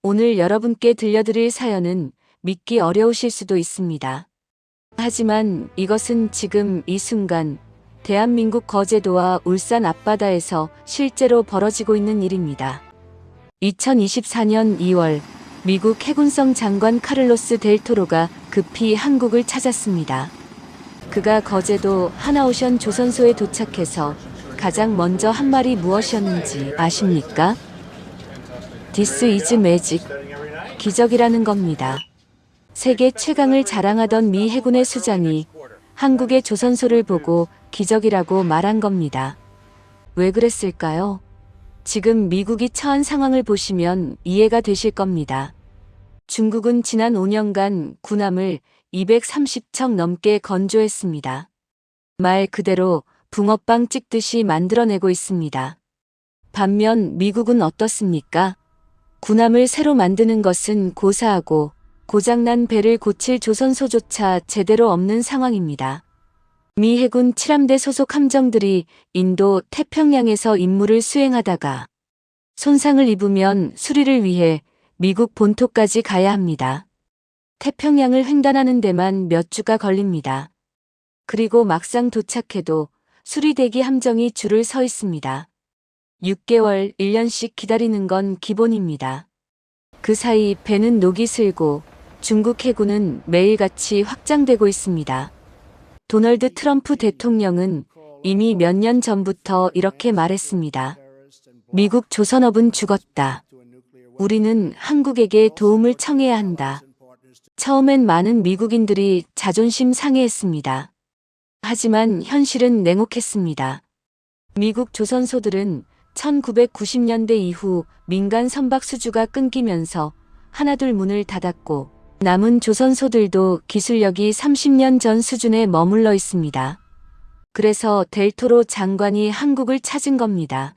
오늘 여러분께 들려드릴 사연은 믿기 어려우실 수도 있습니다. 하지만 이것은 지금 이 순간 대한민국 거제도와 울산 앞바다에서 실제로 벌어지고 있는 일입니다. 2024년 2월 미국 해군성 장관 카를로스 델 토로가 급히 한국을 찾았습니다. 그가 거제도 하나오션 조선소에 도착해서 가장 먼저 한 말이 무엇이었는지 아십니까? This is magic. 기적이라는 겁니다. 세계 최강을 자랑하던 미 해군의 수장이 한국의 조선소를 보고 기적이라고 말한 겁니다. 왜 그랬을까요? 지금 미국이 처한 상황을 보시면 이해가 되실 겁니다. 중국은 지난 5년간 군함을 230척 넘게 건조했습니다. 말 그대로 붕어빵 찍듯이 만들어내고 있습니다. 반면 미국은 어떻습니까? 군함을 새로 만드는 것은 고사하고 고장난 배를 고칠 조선소조차 제대로 없는 상황입니다. 미 해군 7함대 소속 함정들이 인도 태평양에서 임무를 수행하다가 손상을 입으면 수리를 위해 미국 본토까지 가야 합니다. 태평양을 횡단하는 데만 몇 주가 걸립니다. 그리고 막상 도착해도 수리대기 함정이 줄을 서 있습니다. 6개월, 1년씩 기다리는 건 기본입니다. 그 사이 배는 녹이 슬고 중국 해군은 매일같이 확장되고 있습니다. 도널드 트럼프 대통령은 이미 몇 년 전부터 이렇게 말했습니다. 미국 조선업은 죽었다. 우리는 한국에게 도움을 청해야 한다. 처음엔 많은 미국인들이 자존심 상해했습니다. 하지만 현실은 냉혹했습니다. 미국 조선소들은 1990년대 이후 민간 선박 수주가 끊기면서 하나둘 문을 닫았고 남은 조선소들도 기술력이 30년 전 수준에 머물러 있습니다. 그래서 델 토로 장관이 한국을 찾은 겁니다.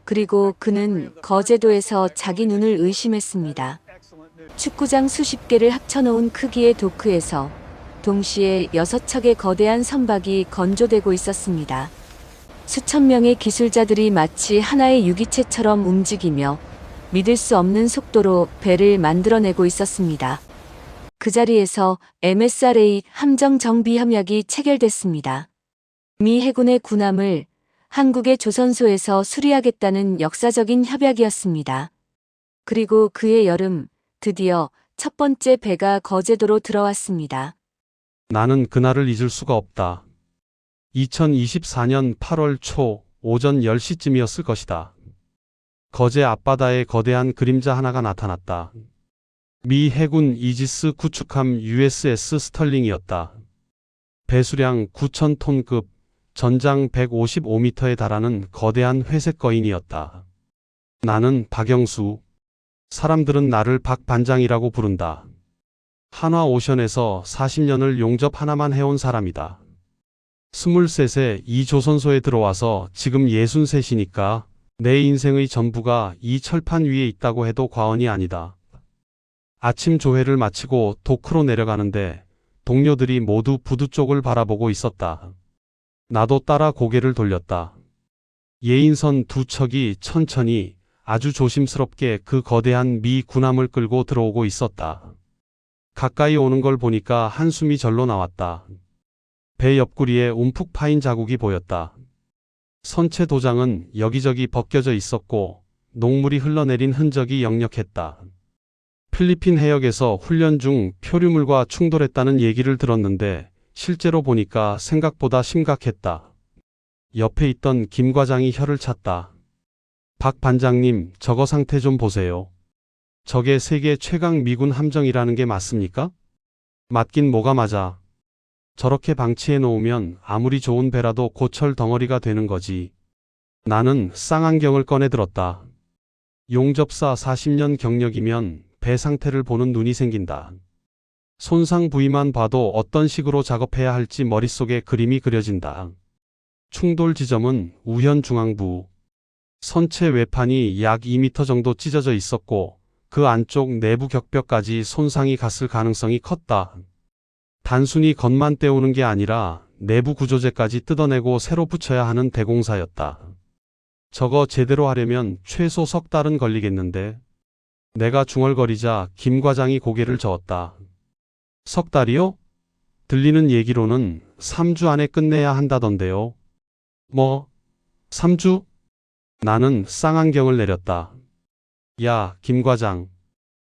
그리고 그는 거제도에서 자기 눈을 의심했습니다. 축구장 수십 개를 합쳐놓은 크기의 도크에서 동시에 6척의 거대한 선박이 건조되고 있었습니다. 수천 명의 기술자들이 마치 하나의 유기체처럼 움직이며 믿을 수 없는 속도로 배를 만들어내고 있었습니다. 그 자리에서 MSRA 함정 정비 협약이 체결됐습니다. 미 해군의 군함을 한국의 조선소에서 수리하겠다는 역사적인 협약이었습니다. 그리고 그해 여름 드디어 첫 번째 배가 거제도로 들어왔습니다. 나는 그날을 잊을 수가 없다. 2024년 8월 초 오전 10시쯤이었을 것이다. 거제 앞바다에 거대한 그림자 하나가 나타났다. 미 해군 이지스 구축함 USS 스털링이었다. 배수량 9,000톤급, 전장 155m에 달하는 거대한 회색 거인이었다. 나는 박영수. 사람들은 나를 박 반장이라고 부른다. 한화오션에서 40년을 용접 하나만 해온 사람이다. 23세 이 조선소에 들어와서 지금 63이니까 내 인생의 전부가 이 철판 위에 있다고 해도 과언이 아니다. 아침 조회를 마치고 도크로 내려가는데 동료들이 모두 부두 쪽을 바라보고 있었다. 나도 따라 고개를 돌렸다. 예인선 2척이 천천히 아주 조심스럽게 그 거대한 미 군함을 끌고 들어오고 있었다. 가까이 오는 걸 보니까 한숨이 절로 나왔다. 배 옆구리에 움푹 파인 자국이 보였다. 선체 도장은 여기저기 벗겨져 있었고 녹물이 흘러내린 흔적이 역력했다. 필리핀 해역에서 훈련 중 표류물과 충돌했다는 얘기를 들었는데 실제로 보니까 생각보다 심각했다. 옆에 있던 김 과장이 혀를 찼다. 박 반장님, 저거 상태 좀 보세요. 저게 세계 최강 미군 함정이라는 게 맞습니까? 맞긴 뭐가 맞아. 저렇게 방치해 놓으면 아무리 좋은 배라도 고철 덩어리가 되는 거지. 나는 쌍안경을 꺼내 들었다. 용접사 40년 경력이면 배 상태를 보는 눈이 생긴다. 손상 부위만 봐도 어떤 식으로 작업해야 할지 머릿속에 그림이 그려진다. 충돌 지점은 우현 중앙부. 선체 외판이 약 2m 정도 찢어져 있었고 그 안쪽 내부 격벽까지 손상이 갔을 가능성이 컸다. 단순히 겉만 떼우는 게 아니라 내부 구조재까지 뜯어내고 새로 붙여야 하는 대공사였다. 저거 제대로 하려면 최소 석 달은 걸리겠는데. 내가 중얼거리자 김 과장이 고개를 저었다. 석 달이요? 들리는 얘기로는 3주 안에 끝내야 한다던데요. 뭐? 3주? 나는 쌍안경을 내렸다. 야, 김 과장.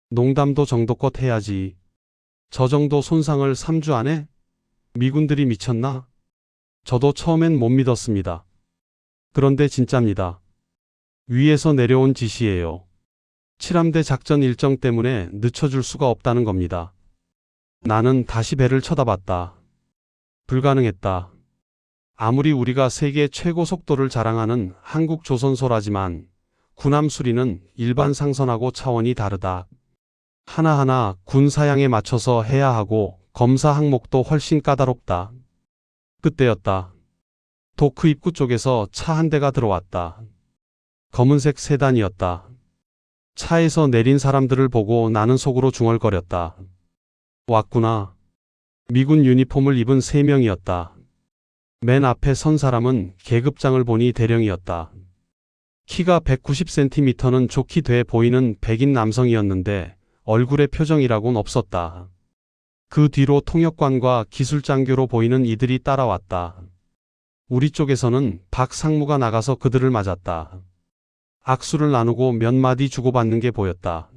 농담도 정도껏 해야지. 저 정도 손상을 3주 안에? 미군들이 미쳤나? 저도 처음엔 못 믿었습니다. 그런데 진짜입니다. 위에서 내려온 지시예요. 7함대 작전 일정 때문에 늦춰줄 수가 없다는 겁니다. 나는 다시 배를 쳐다봤다. 불가능했다. 아무리 우리가 세계 최고 속도를 자랑하는 한국 조선소라지만 군함 수리는 일반 상선하고 차원이 다르다. 하나하나 군 사양에 맞춰서 해야 하고 검사 항목도 훨씬 까다롭다. 그때였다. 도크 입구 쪽에서 차 한 대가 들어왔다. 검은색 세단이었다. 차에서 내린 사람들을 보고 나는 속으로 중얼거렸다. 왔구나. 미군 유니폼을 입은 3명이었다. 맨 앞에 선 사람은 계급장을 보니 대령이었다. 키가 190cm는 좋게 돼 보이는 백인 남성이었는데 얼굴에 표정이라곤 없었다. 그 뒤로 통역관과 기술장교로 보이는 이들이 따라왔다. 우리 쪽에서는 박 상무가 나가서 그들을 맞았다. 악수를 나누고 몇 마디 주고받는 게 보였다.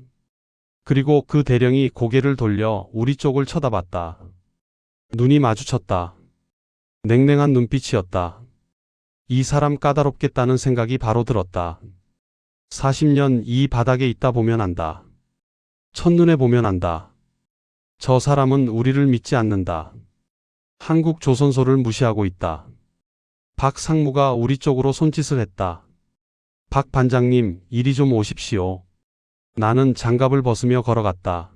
그리고 그 대령이 고개를 돌려 우리 쪽을 쳐다봤다. 눈이 마주쳤다. 냉랭한 눈빛이었다. 이 사람 까다롭겠다는 생각이 바로 들었다. 40년 이 바닥에 있다 보면 안다. 첫눈에 보면 안다. 저 사람은 우리를 믿지 않는다. 한국 조선소를 무시하고 있다. 박 상무가 우리 쪽으로 손짓을 했다. 박 반장님, 이리 좀 오십시오. 나는 장갑을 벗으며 걸어갔다.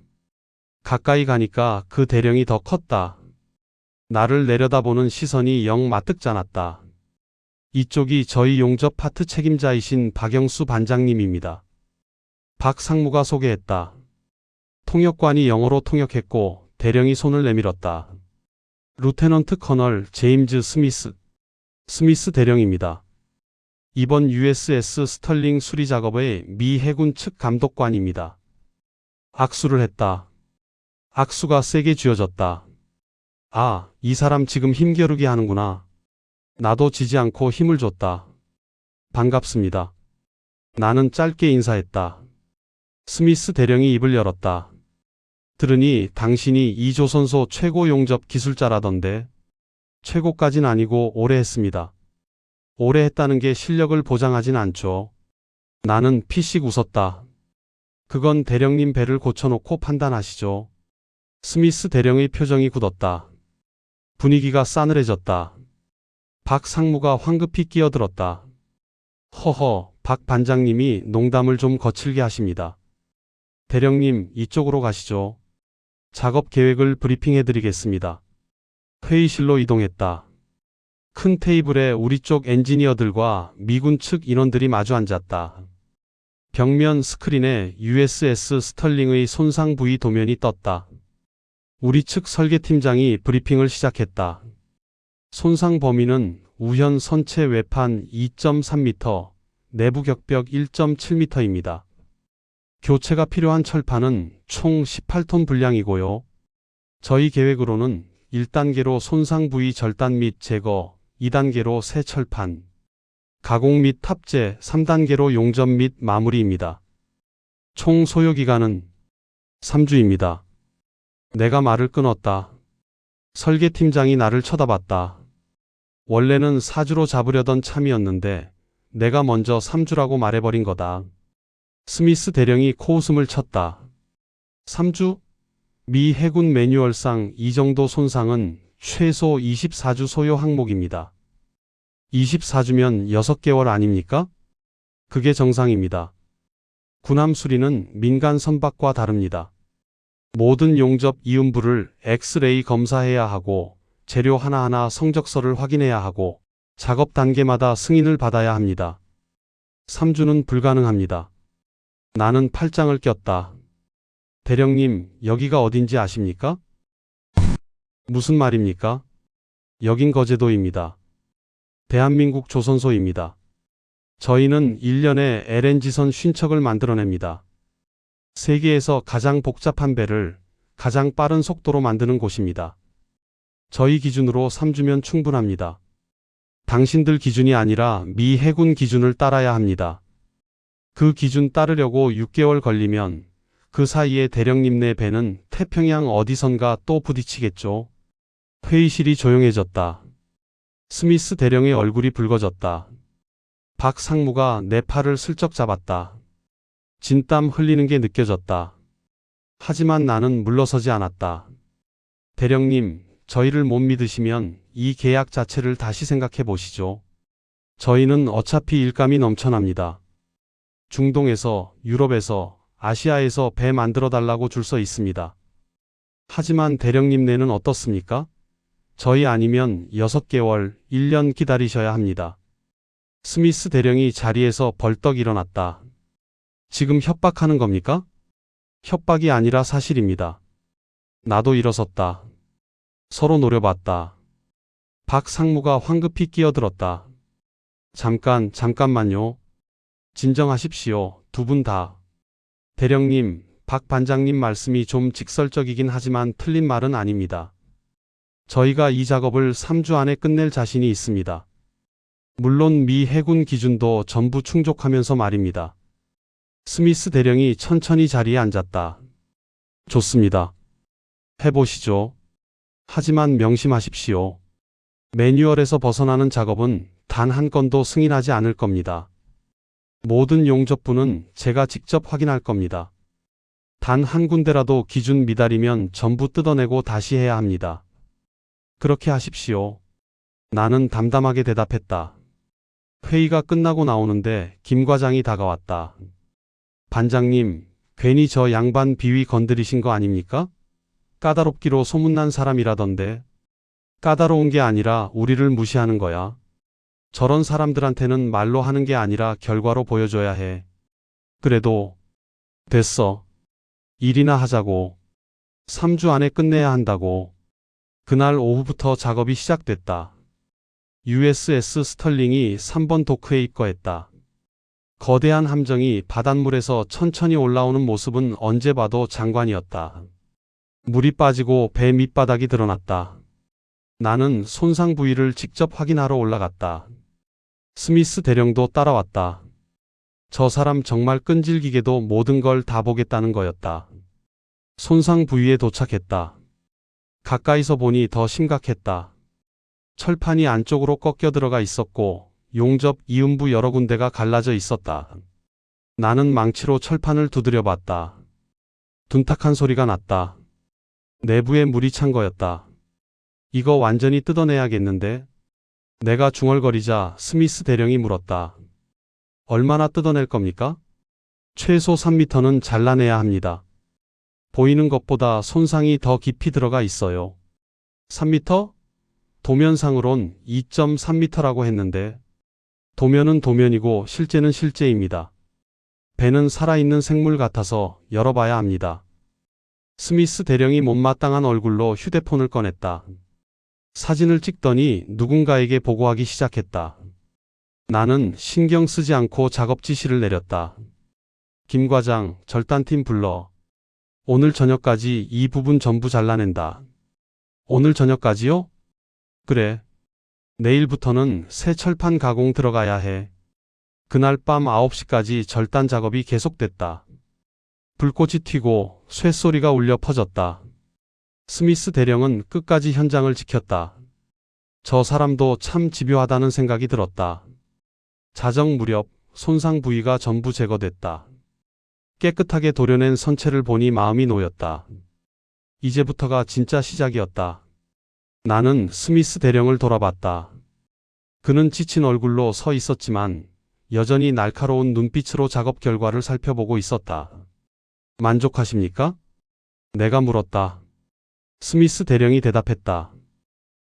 가까이 가니까 그 대령이 더 컸다. 나를 내려다보는 시선이 영 맞득잖았다. 이쪽이 저희 용접 파트 책임자이신 박영수 반장님입니다. 박 상무가 소개했다. 통역관이 영어로 통역했고 대령이 손을 내밀었다. 루테넌트 커널 제임즈 스미스 대령입니다. 이번 USS 스털링 수리 작업의 미 해군 측 감독관입니다. 악수를 했다. 악수가 세게 쥐어졌다. 아, 이 사람 지금 힘겨루기 하는구나. 나도 지지 않고 힘을 줬다. 반갑습니다. 나는 짧게 인사했다. 스미스 대령이 입을 열었다. 들으니 당신이 이 조선소 최고 용접 기술자라던데. 최고까진 아니고 오래 했습니다. 오래 했다는 게 실력을 보장하진 않죠. 나는 피식 웃었다. 그건 대령님 배를 고쳐놓고 판단하시죠. 스미스 대령의 표정이 굳었다. 분위기가 싸늘해졌다. 박 상무가 황급히 끼어들었다. 허허, 박 반장님이 농담을 좀 거칠게 하십니다. 대령님, 이쪽으로 가시죠. 작업 계획을 브리핑해드리겠습니다. 회의실로 이동했다. 큰 테이블에 우리 쪽 엔지니어들과 미군 측 인원들이 마주 앉았다. 벽면 스크린에 USS 스털링의 손상 부위 도면이 떴다. 우리 측 설계팀장이 브리핑을 시작했다. 손상 범위는 우현 선체 외판 2.3m, 내부 격벽 1.7m입니다. 교체가 필요한 철판은 총 18톤 분량이고요. 저희 계획으로는 1단계로 손상 부위 절단 및 제거, 2단계로 새 철판, 가공 및 탑재, 3단계로 용접 및 마무리입니다. 총 소요기간은 3주입니다. 내가 말을 끊었다. 설계팀장이 나를 쳐다봤다. 원래는 4주로 잡으려던 참이었는데 내가 먼저 3주라고 말해버린 거다. 스미스 대령이 코웃음을 쳤다. 3주? 미 해군 매뉴얼상 이 정도 손상은 최소 24주 소요 항목입니다. 24주면 6개월 아닙니까? 그게 정상입니다. 군함 수리는 민간 선박과 다릅니다. 모든 용접 이음부를 엑스레이 검사해야 하고 재료 하나하나 성적서를 확인해야 하고 작업 단계마다 승인을 받아야 합니다. 3주는 불가능합니다. 나는 팔짱을 꼈다. 대령님, 여기가 어딘지 아십니까? 무슨 말입니까? 여긴 거제도입니다. 대한민국 조선소입니다. 저희는 1년에 LNG선 50척을 만들어냅니다. 세계에서 가장 복잡한 배를 가장 빠른 속도로 만드는 곳입니다. 저희 기준으로 3주면 충분합니다. 당신들 기준이 아니라 미 해군 기준을 따라야 합니다. 그 기준 따르려고 6개월 걸리면 그 사이에 대령님네 배는 태평양 어디선가 또 부딪히겠죠. 회의실이 조용해졌다. 스미스 대령의 얼굴이 붉어졌다. 박 상무가 내 팔을 슬쩍 잡았다. 진땀 흘리는 게 느껴졌다. 하지만 나는 물러서지 않았다. 대령님, 저희를 못 믿으시면 이 계약 자체를 다시 생각해 보시죠. 저희는 어차피 일감이 넘쳐납니다. 중동에서, 유럽에서, 아시아에서 배 만들어 달라고 줄 서 있습니다. 하지만 대령님네는 어떻습니까? 저희 아니면 6개월, 1년 기다리셔야 합니다. 스미스 대령이 자리에서 벌떡 일어났다. 지금 협박하는 겁니까? 협박이 아니라 사실입니다. 나도 일어섰다. 서로 노려봤다. 박 상무가 황급히 끼어들었다. 잠깐만요. 진정하십시오. 두 분 다. 대령님, 박 반장님 말씀이 좀 직설적이긴 하지만 틀린 말은 아닙니다. 저희가 이 작업을 3주 안에 끝낼 자신이 있습니다. 물론 미 해군 기준도 전부 충족하면서 말입니다. 스미스 대령이 천천히 자리에 앉았다. 좋습니다. 해보시죠. 하지만 명심하십시오. 매뉴얼에서 벗어나는 작업은 단 한 건도 승인하지 않을 겁니다. 모든 용접부는 제가 직접 확인할 겁니다. 단 한 군데라도 기준 미달이면 전부 뜯어내고 다시 해야 합니다. 그렇게 하십시오. 나는 담담하게 대답했다. 회의가 끝나고 나오는데 김 과장이 다가왔다. 반장님, 괜히 저 양반 비위 건드리신 거 아닙니까? 까다롭기로 소문난 사람이라던데. 까다로운 게 아니라 우리를 무시하는 거야. 저런 사람들한테는 말로 하는 게 아니라 결과로 보여줘야 해. 그래도 됐어. 일이나 하자고. 3주 안에 끝내야 한다고. 그날 오후부터 작업이 시작됐다. USS 스털링이 3번 도크에 입거했다. 거대한 함정이 바닷물에서 천천히 올라오는 모습은 언제 봐도 장관이었다. 물이 빠지고 배 밑바닥이 드러났다. 나는 손상 부위를 직접 확인하러 올라갔다. 스미스 대령도 따라왔다. 저 사람 정말 끈질기게도 모든 걸 다 보겠다는 거였다. 손상 부위에 도착했다. 가까이서 보니 더 심각했다. 철판이 안쪽으로 꺾여 들어가 있었고 용접 이음부 여러 군데가 갈라져 있었다. 나는 망치로 철판을 두드려 봤다. 둔탁한 소리가 났다. 내부에 물이 찬 거였다. 이거 완전히 뜯어내야겠는데? 내가 중얼거리자 스미스 대령이 물었다. 얼마나 뜯어낼 겁니까? 최소 3m는 잘라내야 합니다. 보이는 것보다 손상이 더 깊이 들어가 있어요. 3m? 도면상으론 2.3m라고 했는데 도면은 도면이고 실제는 실제입니다. 배는 살아있는 생물 같아서 열어봐야 합니다. 스미스 대령이 못마땅한 얼굴로 휴대폰을 꺼냈다. 사진을 찍더니 누군가에게 보고하기 시작했다. 나는 신경 쓰지 않고 작업 지시를 내렸다. 김 과장, 절단팀 불러. 오늘 저녁까지 이 부분 전부 잘라낸다. 오늘 저녁까지요? 그래. 내일부터는 새 철판 가공 들어가야 해. 그날 밤 9시까지 절단 작업이 계속됐다. 불꽃이 튀고 쇳소리가 울려 퍼졌다. 스미스 대령은 끝까지 현장을 지켰다. 저 사람도 참 집요하다는 생각이 들었다. 자정 무렵 손상 부위가 전부 제거됐다. 깨끗하게 도려낸 선체를 보니 마음이 놓였다. 이제부터가 진짜 시작이었다. 나는 스미스 대령을 돌아봤다. 그는 지친 얼굴로 서 있었지만 여전히 날카로운 눈빛으로 작업 결과를 살펴보고 있었다. 만족하십니까? 내가 물었다. 스미스 대령이 대답했다.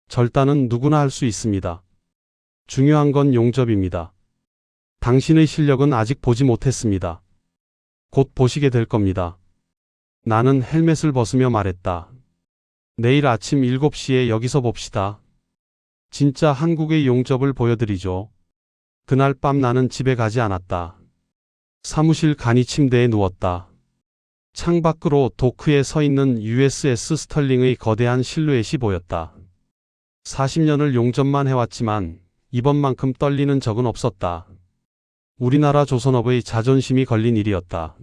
절단은 누구나 할 수 있습니다. 중요한 건 용접입니다. 당신의 실력은 아직 보지 못했습니다. 곧 보시게 될 겁니다. 나는 헬멧을 벗으며 말했다. 내일 아침 7시에 여기서 봅시다. 진짜 한국의 용접을 보여드리죠. 그날 밤 나는 집에 가지 않았다. 사무실 간이 침대에 누웠다. 창밖으로 도크에 서 있는 USS 스털링의 거대한 실루엣이 보였다. 40년을 용접만 해왔지만 이번만큼 떨리는 적은 없었다. 우리나라 조선업의 자존심이 걸린 일이었다.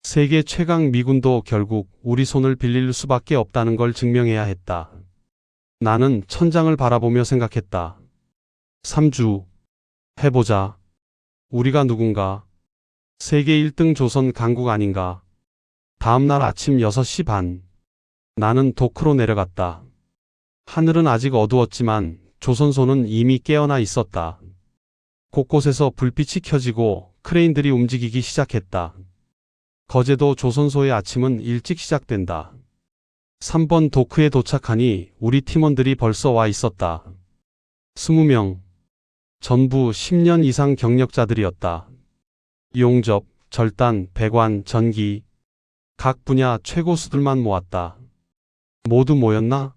세계 최강 미군도 결국 우리 손을 빌릴 수밖에 없다는 걸 증명해야 했다. 나는 천장을 바라보며 생각했다. 3주 해보자. 우리가 누군가? 세계 1등 조선 강국 아닌가? 다음날 아침 6시 반. 나는 도크로 내려갔다. 하늘은 아직 어두웠지만 조선소는 이미 깨어나 있었다. 곳곳에서 불빛이 켜지고 크레인들이 움직이기 시작했다. 거제도 조선소의 아침은 일찍 시작된다. 3번 도크에 도착하니 우리 팀원들이 벌써 와 있었다. 20명. 전부 10년 이상 경력자들이었다. 용접, 절단, 배관, 전기. 각 분야 최고수들만 모았다. 모두 모였나?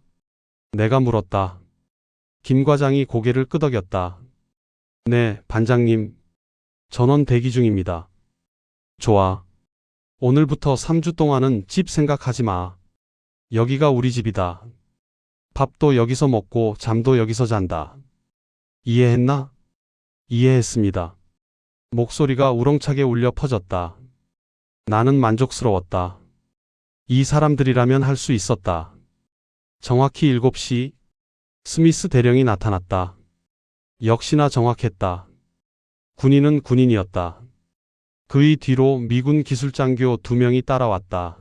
내가 물었다. 김 과장이 고개를 끄덕였다. 네, 반장님. 전원 대기 중입니다. 좋아. 오늘부터 3주 동안은 집 생각하지 마. 여기가 우리 집이다. 밥도 여기서 먹고 잠도 여기서 잔다. 이해했나? 이해했습니다. 목소리가 우렁차게 울려 퍼졌다. 나는 만족스러웠다. 이 사람들이라면 할 수 있었다. 정확히 7시, 스미스 대령이 나타났다. 역시나 정확했다. 군인은 군인이었다. 그의 뒤로 미군 기술장교 2명이 따라왔다.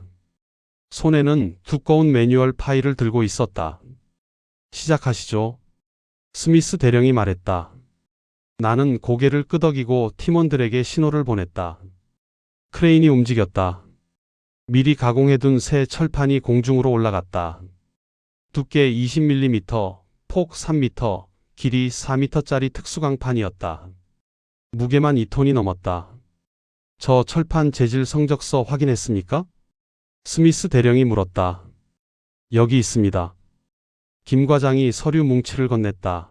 손에는 두꺼운 매뉴얼 파일을 들고 있었다. 시작하시죠. 스미스 대령이 말했다. 나는 고개를 끄덕이고 팀원들에게 신호를 보냈다. 크레인이 움직였다. 미리 가공해둔 새 철판이 공중으로 올라갔다. 두께 20mm, 폭 3m, 길이 4m짜리 특수강판이었다. 무게만 2톤이 넘었다. 저 철판 재질 성적서 확인했습니까? 스미스 대령이 물었다. 여기 있습니다. 김 과장이 서류 뭉치를 건넸다.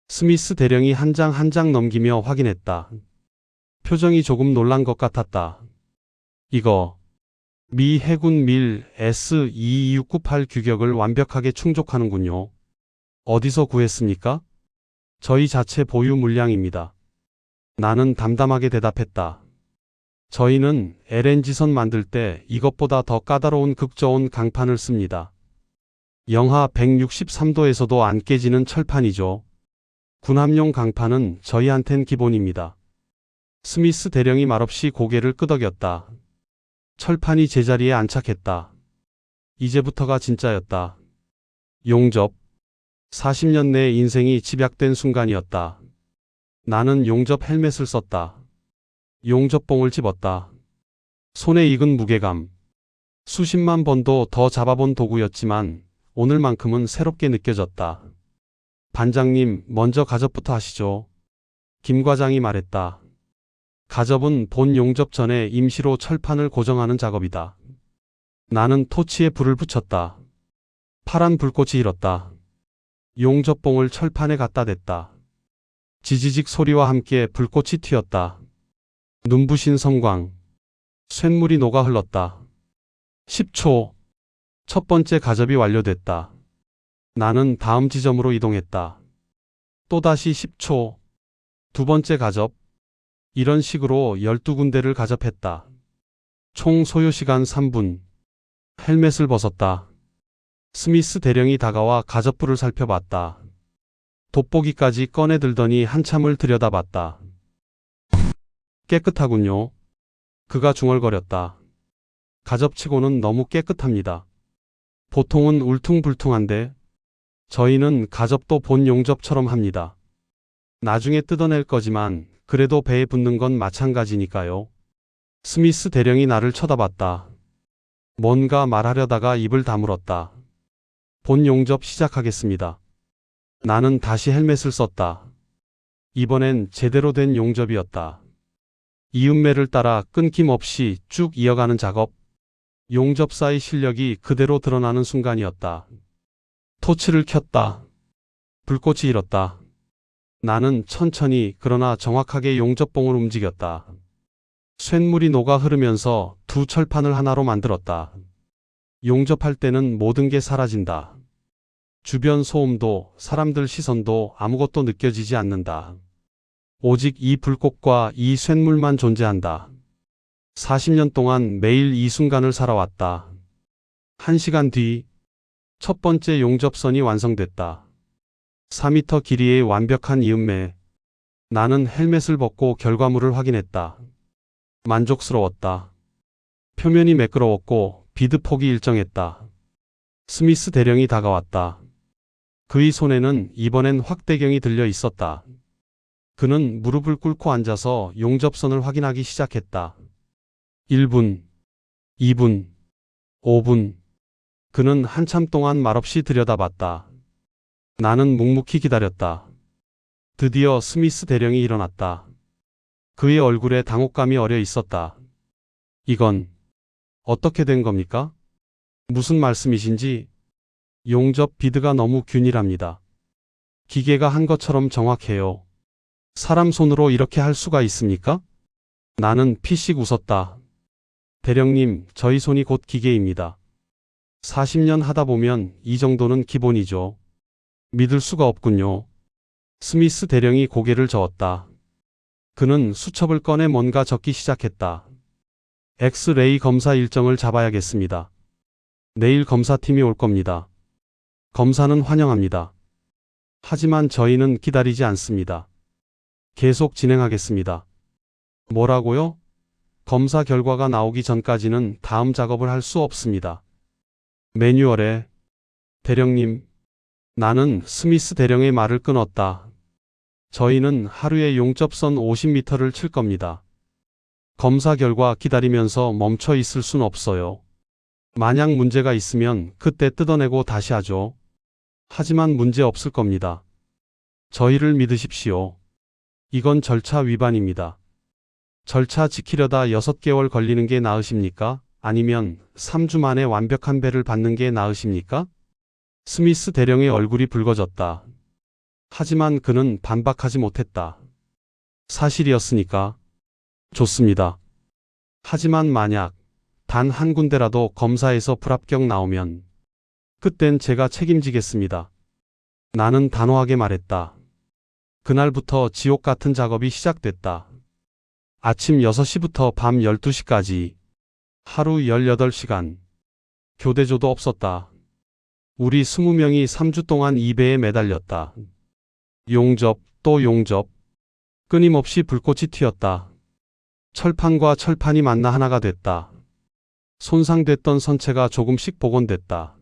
스미스 대령이 한 장 한 장 넘기며 확인했다. 표정이 조금 놀란 것 같았다. 이거 미 해군 밀 S-22698 규격을 완벽하게 충족하는군요. 어디서 구했습니까? 저희 자체 보유 물량입니다. 나는 담담하게 대답했다. 저희는 LNG선 만들 때 이것보다 더 까다로운 극저온 강판을 씁니다. 영하 163도에서도 안 깨지는 철판이죠. 군함용 강판은 저희한텐 기본입니다. 스미스 대령이 말없이 고개를 끄덕였다. 철판이 제자리에 안착했다. 이제부터가 진짜였다. 용접. 40년 내 인생이 집약된 순간이었다. 나는 용접 헬멧을 썼다. 용접봉을 집었다. 손에 익은 무게감. 수십만 번도 더 잡아본 도구였지만 오늘만큼은 새롭게 느껴졌다. 반장님, 먼저 가접부터 하시죠. 김 과장이 말했다. 가접은 본 용접 전에 임시로 철판을 고정하는 작업이다. 나는 토치에 불을 붙였다. 파란 불꽃이 일었다. 용접봉을 철판에 갖다 댔다. 지지직 소리와 함께 불꽃이 튀었다. 눈부신 섬광. 쇳물이 녹아 흘렀다. 10초. 첫 번째 가접이 완료됐다. 나는 다음 지점으로 이동했다. 또다시 10초. 두 번째 가접. 이런 식으로 12군데를 가접했다. 총 소요시간 3분. 헬멧을 벗었다. 스미스 대령이 다가와 가접부를 살펴봤다. 돋보기까지 꺼내 들더니 한참을 들여다봤다. 깨끗하군요. 그가 중얼거렸다. 가접치고는 너무 깨끗합니다. 보통은 울퉁불퉁한데 저희는 가접도 본 용접처럼 합니다. 나중에 뜯어낼 거지만 그래도 배에 붙는 건 마찬가지니까요. 스미스 대령이 나를 쳐다봤다. 뭔가 말하려다가 입을 다물었다. 본 용접 시작하겠습니다. 나는 다시 헬멧을 썼다. 이번엔 제대로 된 용접이었다. 이음매를 따라 끊김없이 쭉 이어가는 작업. 용접사의 실력이 그대로 드러나는 순간이었다. 토치를 켰다. 불꽃이 일었다. 나는 천천히 그러나 정확하게 용접봉을 움직였다. 쇳물이 녹아 흐르면서 두 철판을 하나로 만들었다. 용접할 때는 모든 게 사라진다. 주변 소음도 사람들 시선도 아무것도 느껴지지 않는다. 오직 이 불꽃과 이 쇳물만 존재한다. 40년 동안 매일 이 순간을 살아왔다. 1시간 뒤 첫 번째 용접선이 완성됐다. 4m 길이의 완벽한 이음매. 나는 헬멧을 벗고 결과물을 확인했다. 만족스러웠다. 표면이 매끄러웠고 비드 폭이 일정했다. 스미스 대령이 다가왔다. 그의 손에는 이번엔 확대경이 들려 있었다. 그는 무릎을 꿇고 앉아서 용접선을 확인하기 시작했다. 1분, 2분, 5분. 그는 한참 동안 말없이 들여다봤다. 나는 묵묵히 기다렸다. 드디어 스미스 대령이 일어났다. 그의 얼굴에 당혹감이 어려 있었다. 이건 어떻게 된 겁니까? 무슨 말씀이신지? 용접 비드가 너무 균일합니다. 기계가 한 것처럼 정확해요. 사람 손으로 이렇게 할 수가 있습니까? 나는 피식 웃었다. 대령님, 저희 손이 곧 기계입니다. 40년 하다 보면 이 정도는 기본이죠. 믿을 수가 없군요. 스미스 대령이 고개를 저었다. 그는 수첩을 꺼내 뭔가 적기 시작했다. 엑스레이 검사 일정을 잡아야겠습니다. 내일 검사팀이 올 겁니다. 검사는 환영합니다. 하지만 저희는 기다리지 않습니다. 계속 진행하겠습니다. 뭐라고요? 검사 결과가 나오기 전까지는 다음 작업을 할 수 없습니다. 매뉴얼에 대령님, 나는 스미스 대령의 말을 끊었다. 저희는 하루에 용접선 50m를 칠 겁니다. 검사 결과 기다리면서 멈춰 있을 순 없어요. 만약 문제가 있으면 그때 뜯어내고 다시 하죠. 하지만 문제 없을 겁니다. 저희를 믿으십시오. 이건 절차 위반입니다. 절차 지키려다 6개월 걸리는 게 나으십니까? 아니면 3주 만에 완벽한 배를 받는 게 나으십니까? 스미스 대령의 얼굴이 붉어졌다. 하지만 그는 반박하지 못했다. 사실이었으니까. 좋습니다. 하지만 만약 단 한 군데라도 검사에서 불합격 나오면 그땐 제가 책임지겠습니다. 나는 단호하게 말했다. 그날부터 지옥 같은 작업이 시작됐다. 아침 6시부터 밤 12시까지 하루 18시간. 교대조도 없었다. 우리 20명이 3주 동안 이 배에 매달렸다. 용접, 또 용접. 끊임없이 불꽃이 튀었다. 철판과 철판이 만나 하나가 됐다. 손상됐던 선체가 조금씩 복원됐다.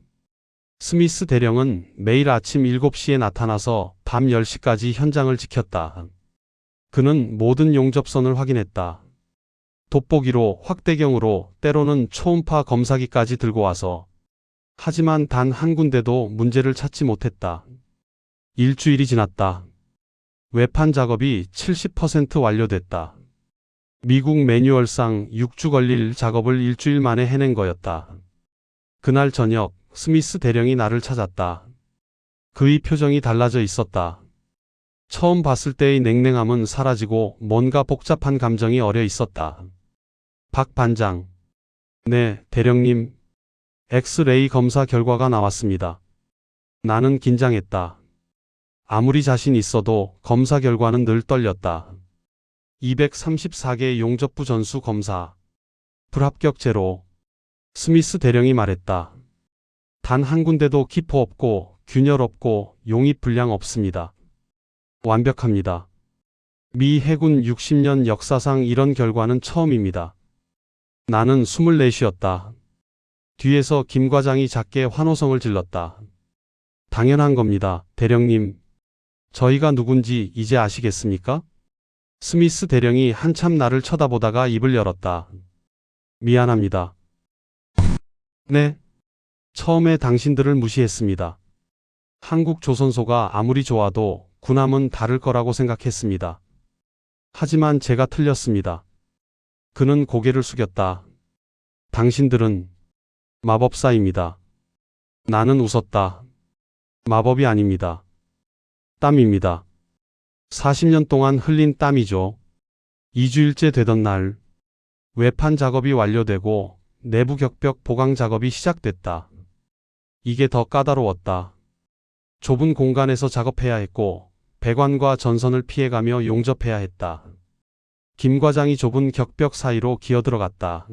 스미스 대령은 매일 아침 7시에 나타나서 밤 10시까지 현장을 지켰다. 그는 모든 용접선을 확인했다. 돋보기로, 확대경으로, 때로는 초음파 검사기까지 들고 와서. 하지만 단 한 군데도 문제를 찾지 못했다. 일주일이 지났다. 외판 작업이 70% 완료됐다. 미국 매뉴얼상 6주 걸릴 작업을 일주일 만에 해낸 거였다. 그날 저녁 스미스 대령이 나를 찾았다. 그의 표정이 달라져 있었다. 처음 봤을 때의 냉랭함은 사라지고 뭔가 복잡한 감정이 어려 있었다. 박 반장. 네, 대령님. 엑스레이 검사 결과가 나왔습니다. 나는 긴장했다. 아무리 자신 있어도 검사 결과는 늘 떨렸다. 234개 용접부 전수 검사. 불합격 제로. 스미스 대령이 말했다. 단 한 군데도 기포 없고 균열 없고 용입 불량 없습니다. 완벽합니다. 미 해군 60년 역사상 이런 결과는 처음입니다. 나는 숨을 내쉬었다. 뒤에서 김 과장이 작게 환호성을 질렀다. 당연한 겁니다, 대령님. 저희가 누군지 이제 아시겠습니까? 스미스 대령이 한참 나를 쳐다보다가 입을 열었다. 미안합니다. 네. 처음에 당신들을 무시했습니다. 한국 조선소가 아무리 좋아도 군함은 다를 거라고 생각했습니다. 하지만 제가 틀렸습니다. 그는 고개를 숙였다. 당신들은 마법사입니다. 나는 웃었다. 마법이 아닙니다. 땀입니다. 40년 동안 흘린 땀이죠. 2주일째 되던 날 외판 작업이 완료되고 내부 격벽 보강 작업이 시작됐다. 이게 더 까다로웠다. 좁은 공간에서 작업해야 했고 배관과 전선을 피해가며 용접해야 했다. 김 과장이 좁은 격벽 사이로 기어들어갔다.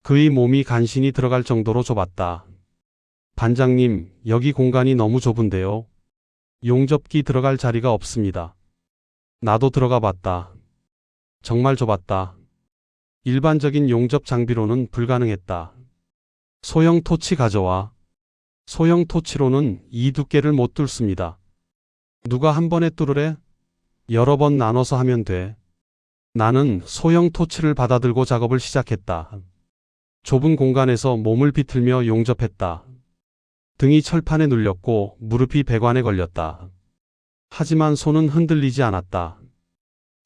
그의 몸이 간신히 들어갈 정도로 좁았다. 반장님, 여기 공간이 너무 좁은데요. 용접기 들어갈 자리가 없습니다. 나도 들어가 봤다. 정말 좁았다. 일반적인 용접 장비로는 불가능했다. 소형 토치 가져와. 소형 토치로는 이 두께를 못 뚫습니다. 누가 한 번에 뚫으래? 여러 번 나눠서 하면 돼. 나는 소형 토치를 받아들고 작업을 시작했다. 좁은 공간에서 몸을 비틀며 용접했다. 등이 철판에 눌렸고 무릎이 배관에 걸렸다. 하지만 손은 흔들리지 않았다.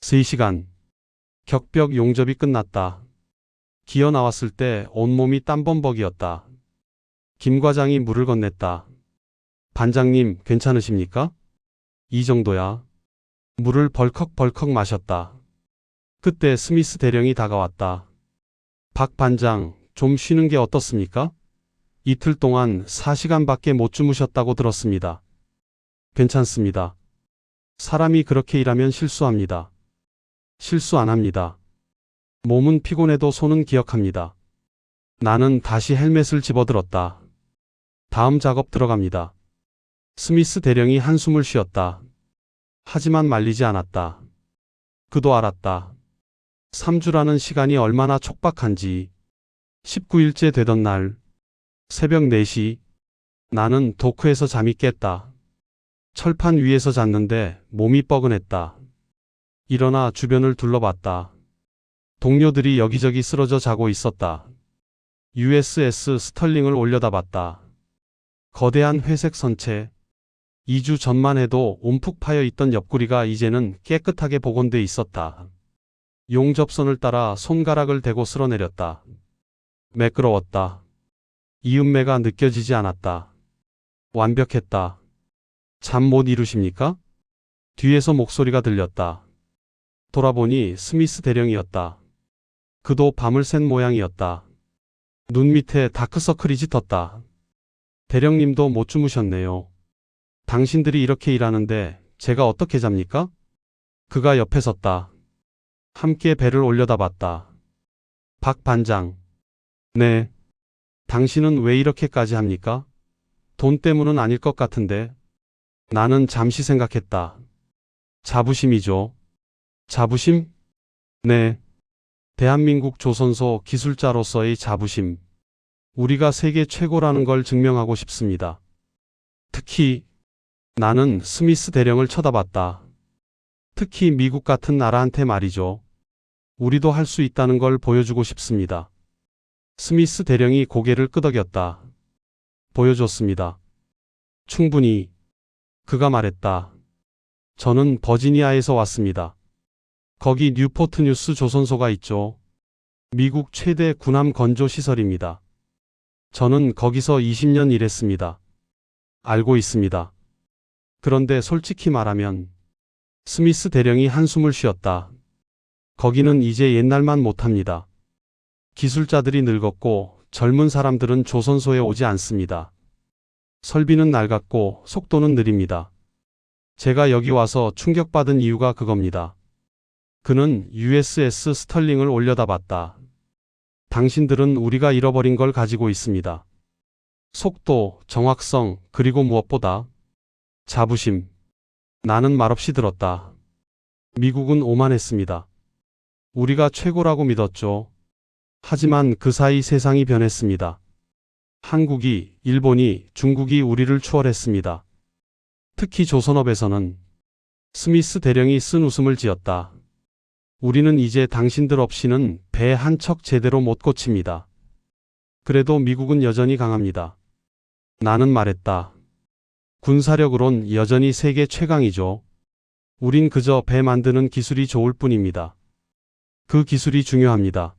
3시간. 격벽 용접이 끝났다. 기어 나왔을 때 온몸이 땀범벅이었다. 김 과장이 물을 건넸다. 반장님, 괜찮으십니까? 이 정도야. 물을 벌컥벌컥 마셨다. 그때 스미스 대령이 다가왔다. 박 반장, 좀 쉬는 게 어떻습니까? 이틀 동안 4시간밖에 못 주무셨다고 들었습니다. 괜찮습니다. 사람이 그렇게 일하면 실수합니다. 실수 안 합니다. 몸은 피곤해도 손은 기억합니다. 나는 다시 헬멧을 집어들었다. 다음 작업 들어갑니다. 스미스 대령이 한숨을 쉬었다. 하지만 말리지 않았다. 그도 알았다. 3주라는 시간이 얼마나 촉박한지. 19일째 되던 날, 새벽 4시, 나는 도크에서 잠이 깼다. 철판 위에서 잤는데 몸이 뻐근했다. 일어나 주변을 둘러봤다. 동료들이 여기저기 쓰러져 자고 있었다. USS 스털링을 올려다봤다. 거대한 회색 선체. 2주 전만 해도 움푹 파여 있던 옆구리가 이제는 깨끗하게 복원돼 있었다. 용접선을 따라 손가락을 대고 쓸어내렸다. 매끄러웠다. 이음매가 느껴지지 않았다. 완벽했다. 잠 못 이루십니까? 뒤에서 목소리가 들렸다. 돌아보니 스미스 대령이었다. 그도 밤을 샌 모양이었다. 눈 밑에 다크서클이 짙었다. 대령님도 못 주무셨네요. 당신들이 이렇게 일하는데 제가 어떻게 잡니까? 그가 옆에 섰다. 함께 배를 올려다봤다. 박 반장. 네. 당신은 왜 이렇게까지 합니까? 돈 때문은 아닐 것 같은데. 나는 잠시 생각했다. 자부심이죠. 자부심? 네. 대한민국 조선소 기술자로서의 자부심. 우리가 세계 최고라는 걸 증명하고 싶습니다. 특히 나는 스미스 대령을 쳐다봤다. 특히 미국 같은 나라한테 말이죠. 우리도 할 수 있다는 걸 보여주고 싶습니다. 스미스 대령이 고개를 끄덕였다. 보여줬습니다. 충분히. 그가 말했다. 저는 버지니아에서 왔습니다. 거기 뉴포트 뉴스 조선소가 있죠. 미국 최대 군함 건조 시설입니다. 저는 거기서 20년 일했습니다. 알고 있습니다. 그런데 솔직히 말하면 스미스 대령이 한숨을 쉬었다. 거기는 이제 옛날만 못합니다. 기술자들이 늙었고 젊은 사람들은 조선소에 오지 않습니다. 설비는 낡았고 속도는 느립니다. 제가 여기 와서 충격받은 이유가 그겁니다. 그는 USS 스털링을 올려다봤다. 당신들은 우리가 잃어버린 걸 가지고 있습니다. 속도, 정확성, 그리고 무엇보다 자부심. 나는 말없이 들었다. 미국은 오만했습니다. 우리가 최고라고 믿었죠. 하지만 그 사이 세상이 변했습니다. 한국이, 일본이, 중국이 우리를 추월했습니다. 특히 조선업에서는. 스미스 대령이 쓴 웃음을 지었다. 우리는 이제 당신들 없이는 배 한 척 제대로 못 고칩니다. 그래도 미국은 여전히 강합니다. 나는 말했다. 군사력으론 여전히 세계 최강이죠. 우린 그저 배 만드는 기술이 좋을 뿐입니다. 그 기술이 중요합니다.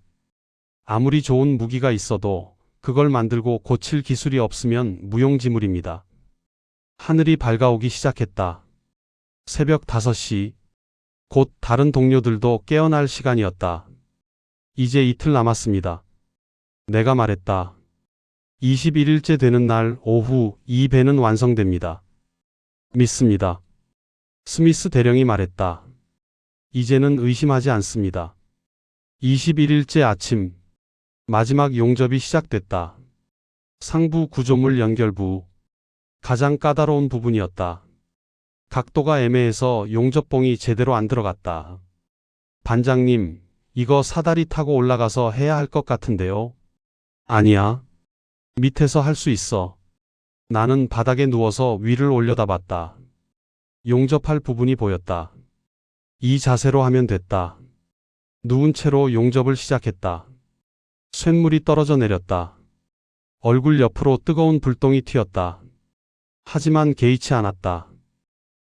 아무리 좋은 무기가 있어도 그걸 만들고 고칠 기술이 없으면 무용지물입니다. 하늘이 밝아오기 시작했다. 새벽 5시. 곧 다른 동료들도 깨어날 시간이었다. 이제 이틀 남았습니다. 내가 말했다. 21일째 되는 날 오후 이 배는 완성됩니다. 믿습니다. 스미스 대령이 말했다. 이제는 의심하지 않습니다. 21일째 아침, 마지막 용접이 시작됐다. 상부 구조물 연결부, 가장 까다로운 부분이었다. 각도가 애매해서 용접봉이 제대로 안 들어갔다. 반장님, 이거 사다리 타고 올라가서 해야 할 것 같은데요? 아니야. 밑에서 할 수 있어. 나는 바닥에 누워서 위를 올려다봤다. 용접할 부분이 보였다. 이 자세로 하면 됐다. 누운 채로 용접을 시작했다. 쇳물이 떨어져 내렸다. 얼굴 옆으로 뜨거운 불똥이 튀었다. 하지만 개의치 않았다.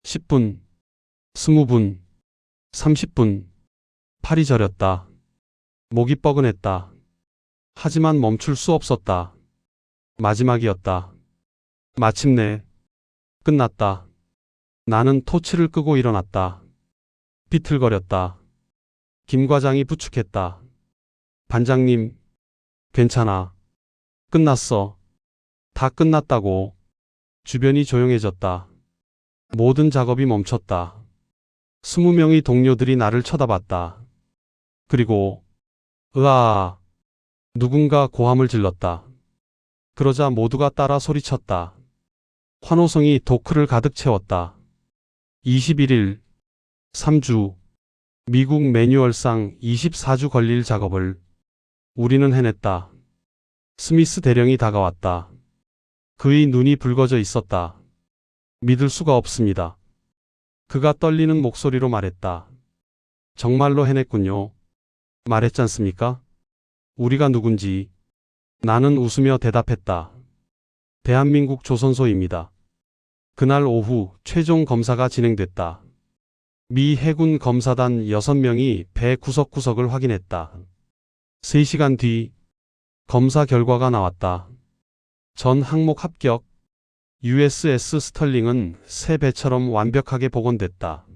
10분, 20분, 30분. 팔이 저렸다. 목이 뻐근했다. 하지만 멈출 수 없었다. 마지막이었다. 마침내 끝났다. 나는 토치를 끄고 일어났다. 비틀거렸다. 김 과장이 부축했다. 반장님, 괜찮아. 끝났어. 다 끝났다고. 주변이 조용해졌다. 모든 작업이 멈췄다. 20명의 동료들이 나를 쳐다봤다. 그리고 으아, 누군가 고함을 질렀다. 그러자 모두가 따라 소리쳤다. 환호성이 도크를 가득 채웠다. 21일, 3주, 미국 매뉴얼상 24주 걸릴 작업을 우리는 해냈다. 스미스 대령이 다가왔다. 그의 눈이 붉어져 있었다. 믿을 수가 없습니다. 그가 떨리는 목소리로 말했다. 정말로 해냈군요. 말했잖습니까? 우리가 누군지. 나는 웃으며 대답했다. 대한민국 조선소입니다. 그날 오후 최종 검사가 진행됐다. 미 해군 검사단 6명이 배 구석구석을 확인했다. 3시간 뒤 검사 결과가 나왔다. 전 항목 합격. USS 스털링은 새 배처럼 완벽하게 복원됐다.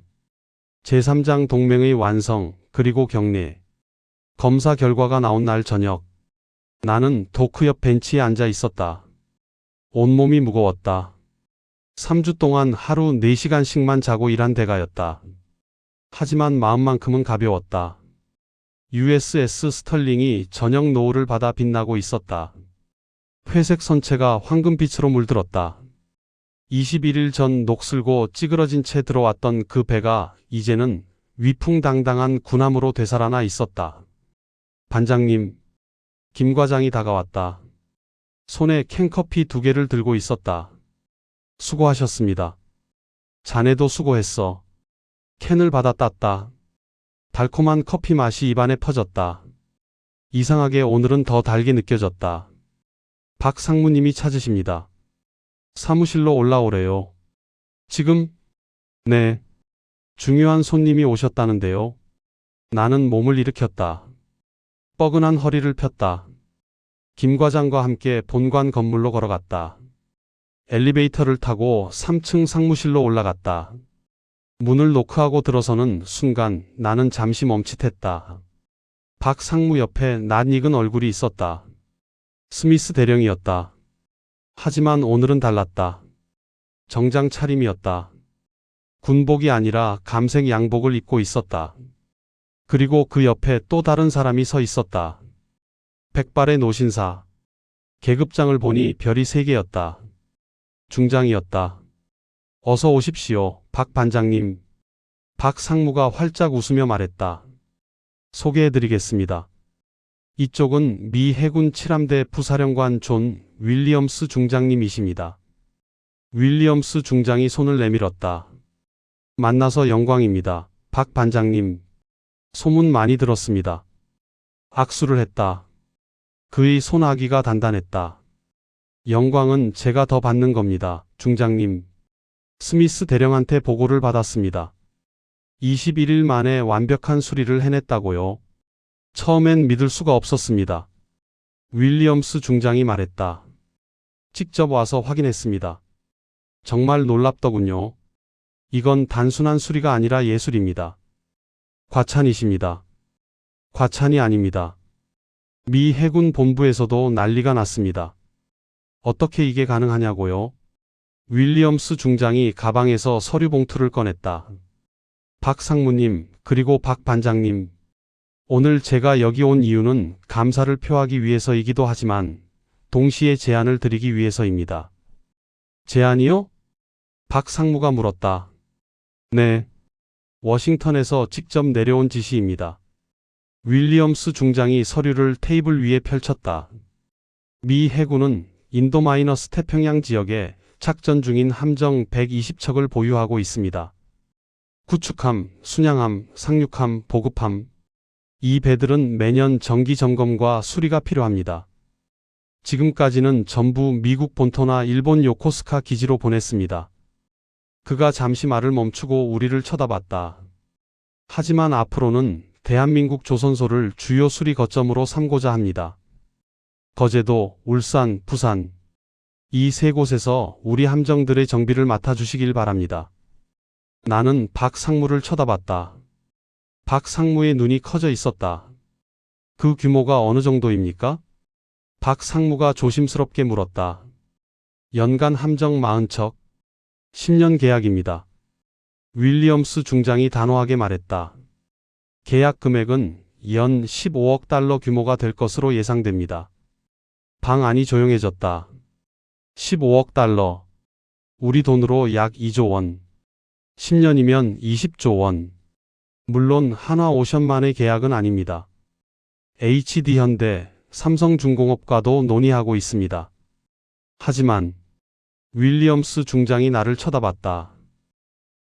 제3장 동맹의 완성, 그리고 격례. 검사 결과가 나온 날 저녁, 나는 도크 옆 벤치에 앉아 있었다. 온몸이 무거웠다. 3주 동안 하루 4시간씩만 자고 일한 대가였다. 하지만 마음만큼은 가벼웠다. USS 스털링이 저녁 노을을 받아 빛나고 있었다. 회색 선체가 황금빛으로 물들었다. 21일 전 녹슬고 찌그러진 채 들어왔던 그 배가 이제는 위풍당당한 군함으로 되살아나 있었다. 반장님, 김 과장이 다가왔다. 손에 캔커피 2개를 들고 있었다. 수고하셨습니다. 자네도 수고했어. 캔을 받아 땄다. 달콤한 커피 맛이 입안에 퍼졌다. 이상하게 오늘은 더 달게 느껴졌다. 박 상무님이 찾으십니다. 사무실로 올라오래요. 지금? 네. 중요한 손님이 오셨다는데요. 나는 몸을 일으켰다. 뻐근한 허리를 폈다. 김 과장과 함께 본관 건물로 걸어갔다. 엘리베이터를 타고 3층 상무실로 올라갔다. 문을 노크하고 들어서는 순간 나는 잠시 멈칫했다. 박 상무 옆에 낯익은 얼굴이 있었다. 스미스 대령이었다. 하지만 오늘은 달랐다. 정장 차림이었다. 군복이 아니라 감색 양복을 입고 있었다. 그리고 그 옆에 또 다른 사람이 서 있었다. 백발의 노신사. 계급장을 보니 별이 3개였다. 중장이었다. 어서 오십시오, 박 반장님. 박 상무가 활짝 웃으며 말했다. 소개해드리겠습니다. 이쪽은 미 해군 7함대 부사령관 존 윌리엄스 중장님이십니다. 윌리엄스 중장이 손을 내밀었다. 만나서 영광입니다, 박 반장님. 소문 많이 들었습니다. 악수를 했다. 그의 손아귀가 단단했다. 영광은 제가 더 받는 겁니다, 중장님. 스미스 대령한테 보고를 받았습니다. 21일 만에 완벽한 수리를 해냈다고요. 처음엔 믿을 수가 없었습니다. 윌리엄스 중장이 말했다. 직접 와서 확인했습니다. 정말 놀랍더군요. 이건 단순한 수리가 아니라 예술입니다. 과찬이십니다. 과찬이 아닙니다. 미 해군 본부에서도 난리가 났습니다. 어떻게 이게 가능하냐고요? 윌리엄스 중장이 가방에서 서류 봉투를 꺼냈다. 박 상무님, 그리고 박 반장님. 오늘 제가 여기 온 이유는 감사를 표하기 위해서이기도 하지만 동시에 제안을 드리기 위해서입니다. 제안이요? 박 상무가 물었다. 네. 워싱턴에서 직접 내려온 지시입니다. 윌리엄스 중장이 서류를 테이블 위에 펼쳤다. 미 해군은 인도마이너스 태평양 지역에 작전 중인 함정 120척을 보유하고 있습니다. 구축함, 순양함, 상륙함, 보급함. 이 배들은 매년 정기 점검과 수리가 필요합니다. 지금까지는 전부 미국 본토나 일본 요코스카 기지로 보냈습니다. 그가 잠시 말을 멈추고 우리를 쳐다봤다. 하지만 앞으로는 대한민국 조선소를 주요 수리 거점으로 삼고자 합니다. 거제도, 울산, 부산. 이 세 곳에서 우리 함정들의 정비를 맡아주시길 바랍니다. 나는 박 상무를 쳐다봤다. 박 상무의 눈이 커져 있었다. 그 규모가 어느 정도입니까? 박 상무가 조심스럽게 물었다. 연간 함정 40척. 10년 계약입니다. 윌리엄스 중장이 단호하게 말했다. 계약 금액은 연 15억 달러 규모가 될 것으로 예상됩니다. 방 안이 조용해졌다. 15억 달러. 우리 돈으로 약 2조 원. 10년이면 20조 원. 물론 한화오션만의 계약은 아닙니다. HD현대, 삼성중공업과도 논의하고 있습니다. 하지만 윌리엄스 중장이 나를 쳐다봤다.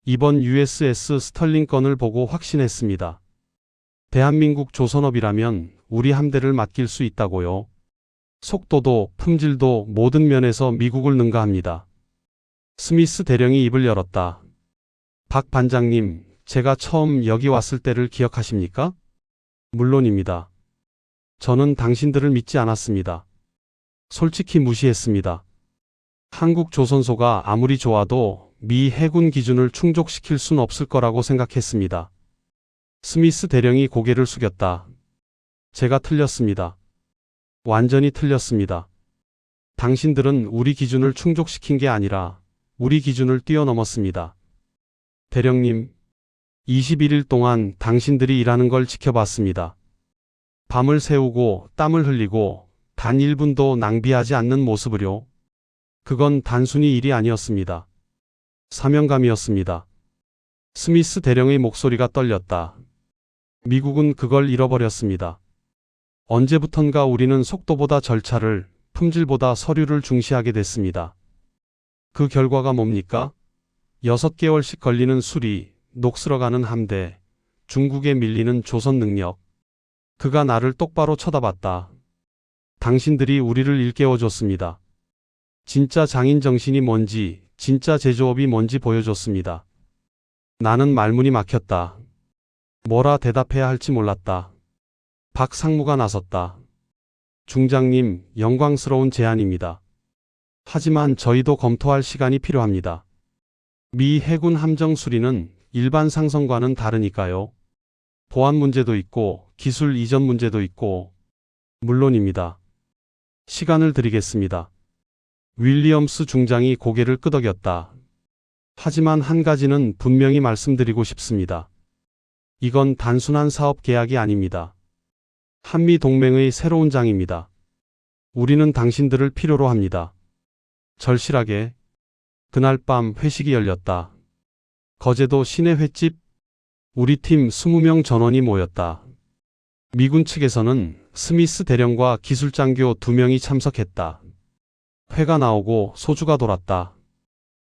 이번 USS 스털링 건을 보고 확신했습니다. 대한민국 조선업이라면 우리 함대를 맡길 수 있다고요. 속도도 품질도 모든 면에서 미국을 능가합니다. 스미스 대령이 입을 열었다. 박 반장님, 제가 처음 여기 왔을 때를 기억하십니까? 물론입니다. 저는 당신들을 믿지 않았습니다. 솔직히 무시했습니다. 한국 조선소가 아무리 좋아도 미 해군 기준을 충족시킬 순 없을 거라고 생각했습니다. 스미스 대령이 고개를 숙였다. 제가 틀렸습니다. 완전히 틀렸습니다. 당신들은 우리 기준을 충족시킨 게 아니라 우리 기준을 뛰어넘었습니다. 대령님, 21일 동안 당신들이 일하는 걸 지켜봤습니다. 밤을 새우고 땀을 흘리고 단 1분도 낭비하지 않는 모습을요. 그건 단순히 일이 아니었습니다. 사명감이었습니다. 스미스 대령의 목소리가 떨렸다. 미국은 그걸 잃어버렸습니다. 언제부턴가 우리는 속도보다 절차를, 품질보다 서류를 중시하게 됐습니다. 그 결과가 뭡니까? 6개월씩 걸리는 수리, 녹슬어가는 함대, 중국에 밀리는 조선 능력. 그가 나를 똑바로 쳐다봤다. 당신들이 우리를 일깨워줬습니다. 진짜 장인 정신이 뭔지, 진짜 제조업이 뭔지 보여줬습니다. 나는 말문이 막혔다. 뭐라 대답해야 할지 몰랐다. 박 상무가 나섰다. 중장님, 영광스러운 제안입니다. 하지만 저희도 검토할 시간이 필요합니다. 미 해군 함정 수리는 일반 상선과는 다르니까요. 보안 문제도 있고 기술 이전 문제도 있고. 물론입니다. 시간을 드리겠습니다. 윌리엄스 중장이 고개를 끄덕였다. 하지만 한 가지는 분명히 말씀드리고 싶습니다. 이건 단순한 사업 계약이 아닙니다. 한미 동맹의 새로운 장입니다. 우리는 당신들을 필요로 합니다. 절실하게. 그날 밤 회식이 열렸다. 거제도 시내 횟집. 우리 팀 20명 전원이 모였다. 미군 측에서는 스미스 대령과 기술장교 2명이 참석했다. 회가 나오고 소주가 돌았다.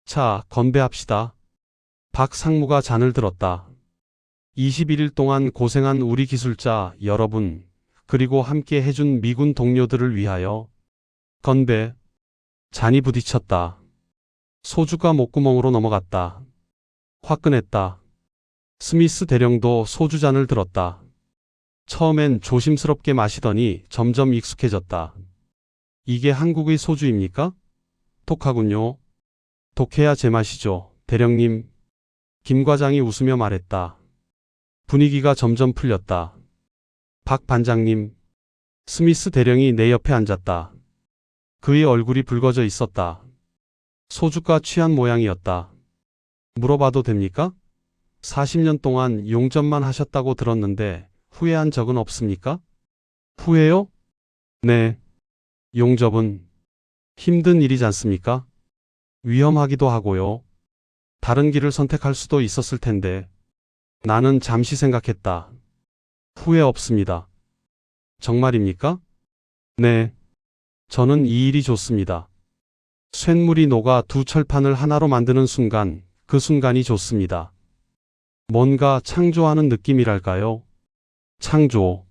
자, 건배합시다. 박 상무가 잔을 들었다. 21일 동안 고생한 우리 기술자 여러분, 그리고 함께 해준 미군 동료들을 위하여. 건배. 잔이 부딪혔다. 소주가 목구멍으로 넘어갔다. 화끈했다. 스미스 대령도 소주잔을 들었다. 처음엔 조심스럽게 마시더니 점점 익숙해졌다. 이게 한국의 소주입니까? 독하군요. 독해야 제맛이죠, 대령님. 김 과장이 웃으며 말했다. 분위기가 점점 풀렸다. 박 반장님, 스미스 대령이 내 옆에 앉았다. 그의 얼굴이 붉어져 있었다. 소주가 취한 모양이었다. 물어봐도 됩니까? 40년 동안 용접만 하셨다고 들었는데 후회한 적은 없습니까? 후회요? 네. 용접은 힘든 일이지 않습니까? 위험하기도 하고요. 다른 길을 선택할 수도 있었을 텐데. 나는 잠시 생각했다. 후회 없습니다. 정말입니까? 네. 저는 이 일이 좋습니다. 쇳물이 녹아 두 철판을 하나로 만드는 순간, 그 순간이 좋습니다. 뭔가 창조하는 느낌이랄까요? 창조.